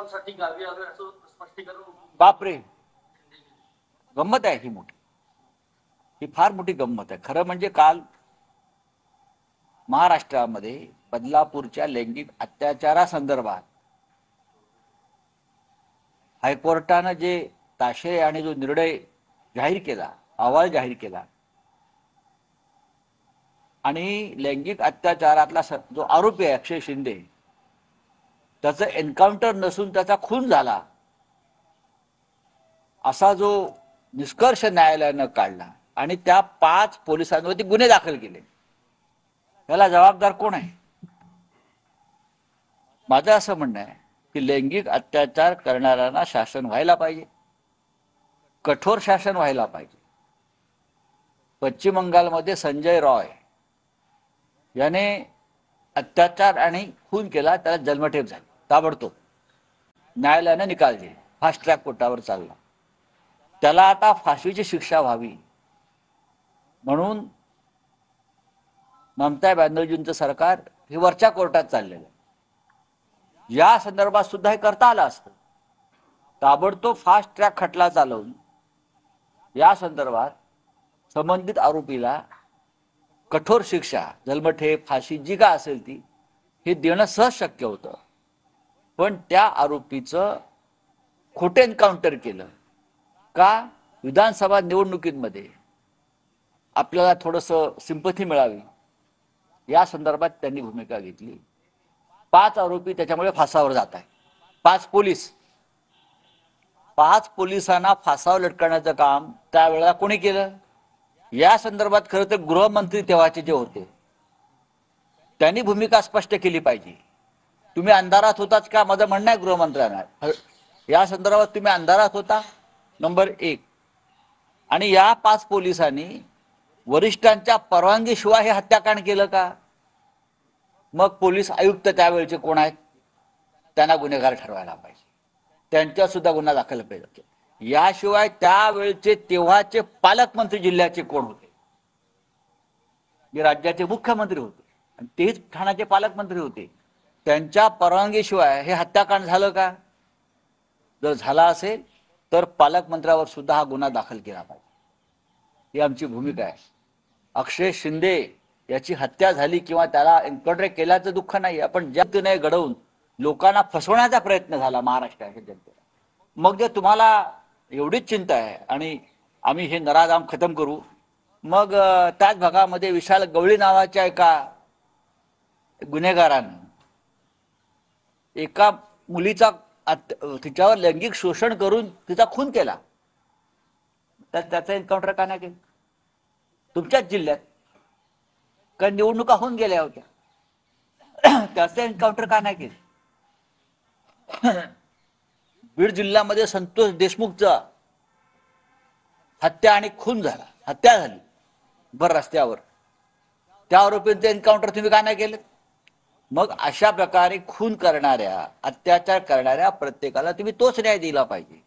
दिवसांसाठी गावी आलोय असं स्पष्टीकरण. बापरे, गंमत आहे ही मोठी, ही फार मोठी गंमत आहे. खरं म्हणजे काल महाराष्ट्रामध्ये बदलापूरच्या लैंगिक अत्याचारासंदर्भात हायकोर्टानं जे ताशे आणि जो निर्णय जाहीर केला, अहवाल जाहीर केला, आणि लैंगिक अत्याचारातला जो आरोपी आहे अक्षय शिंदे, त्याचं एन्काउंटर नसून त्याचा खून झाला असा जो निष्कर्ष न्यायालयानं काढला आणि त्या 5 पोलिसांवरती गुन्हे दाखल केले, याला जबाबदार कोण आहे? माझं असं म्हणणं आहे की लैंगिक अत्याचार करणाऱ्यांना शासन व्हायला पाहिजे, कठोर शासन व्हायला पाहिजे. पश्चिम बंगालमध्ये संजय रॉय याने अत्याचार आणि खून केला, त्याला जन्मठेप झाली ताबडतोब. न्यायालयाने निकाल दिले, फास्ट ट्रॅक कोर्टावर चालला. त्याला आता फाशीची शिक्षा व्हावी म्हणून ममता बॅनर्जींचं सरकार हे वरच्या कोर्टात चाललेलं आहे. या संदर्भात सुद्धा हे करता आलं असतं. ताबडतोब फास्ट ट्रॅक खटला चालवून या संदर्भात संबंधित आरोपीला कठोर शिक्षा, जन्मठेप, फाशी जी का असेल ती, हे देणं सहज शक्य होतं. पण त्या आरोपीचं खोटे एन्काउंटर केलं का? विधानसभा निवडणुकीमध्ये आपल्याला थोडंसं सिंपथी मिळावी या संदर्भात त्यांनी भूमिका घेतली. 5 आरोपी त्याच्यामुळे फासावर जात आहे. 5 पोलिसांना फासावर लटकवण्याचं काम त्यावेळेला कोणी केलं? या संदर्भात खरं तर गृहमंत्री तेव्हाचे जे होते त्यांनी भूमिका स्पष्ट केली पाहिजे. तुम्ही अंधारात होताच का? माझं म्हणणं आहे गृहमंत्र्यांना, या संदर्भात तुम्ही अंधारात होता, नंबर 1. आणि या 5 पोलिसांनी वरिष्ठांच्या परवानगीशिवाय हे हत्याकांड केलं का? मग पोलीस आयुक्त त्यावेळेचे कोण आहेत? त्यांना गुन्हेगार ठरवायला पाहिजे, त्यांच्या सुद्धा गुन्हा दाखल पाहिजे. याशिवाय त्यावेळेचे तेव्हाचे पालकमंत्री जिल्ह्याचे कोण होते? जे राज्याचे मुख्यमंत्री होते आणि तेच ठाण्याचे पालकमंत्री होते. त्यांच्या परवानगीशिवाय हे हत्याकांड झालं का? जर झाला असेल तर पालकमंत्र्यावर सुद्धा हा गुन्हा दाखल केला पाहिजे, ही आमची भूमिका आहे. अक्षय शिंदे याची हत्या झाली किंवा त्याला एन्काउंटर केल्याचं दुःख नाही, आपण जनतेने घडवून लोकांना फसवण्याचा प्रयत्न झाला महाराष्ट्राच्या जनतेला. मग जर तुम्हाला एवढीच चिंता आहे आणि आम्ही हे नराधाम खतम करू, मग त्याच भागामध्ये विशाल गवळी नावाच्या एका गुन्हेगारानं एका मुलीचा तिच्यावर लैंगिक शोषण करून तिचा खून केला, तर त्याचं एन्काउंटर का नाही केलं? तुमच्याच जिल्ह्यात काही निवडणुका होऊन गेल्या होत्या, त्याचं एन्काउंटर का नाही केलं? बीड जिल्ह्यामध्ये संतोष देशमुखचा हत्या आणि खून झाला, हत्या झाली भर रस्त्यावर, त्या आरोपींचं एन्काउंटर तुम्ही का नाही केलं? मग अशा प्रकारे खून करणाऱ्या, अत्याचार करणाऱ्या प्रत्येकाला तुम्ही तोच न्याय दिला पाहिजे.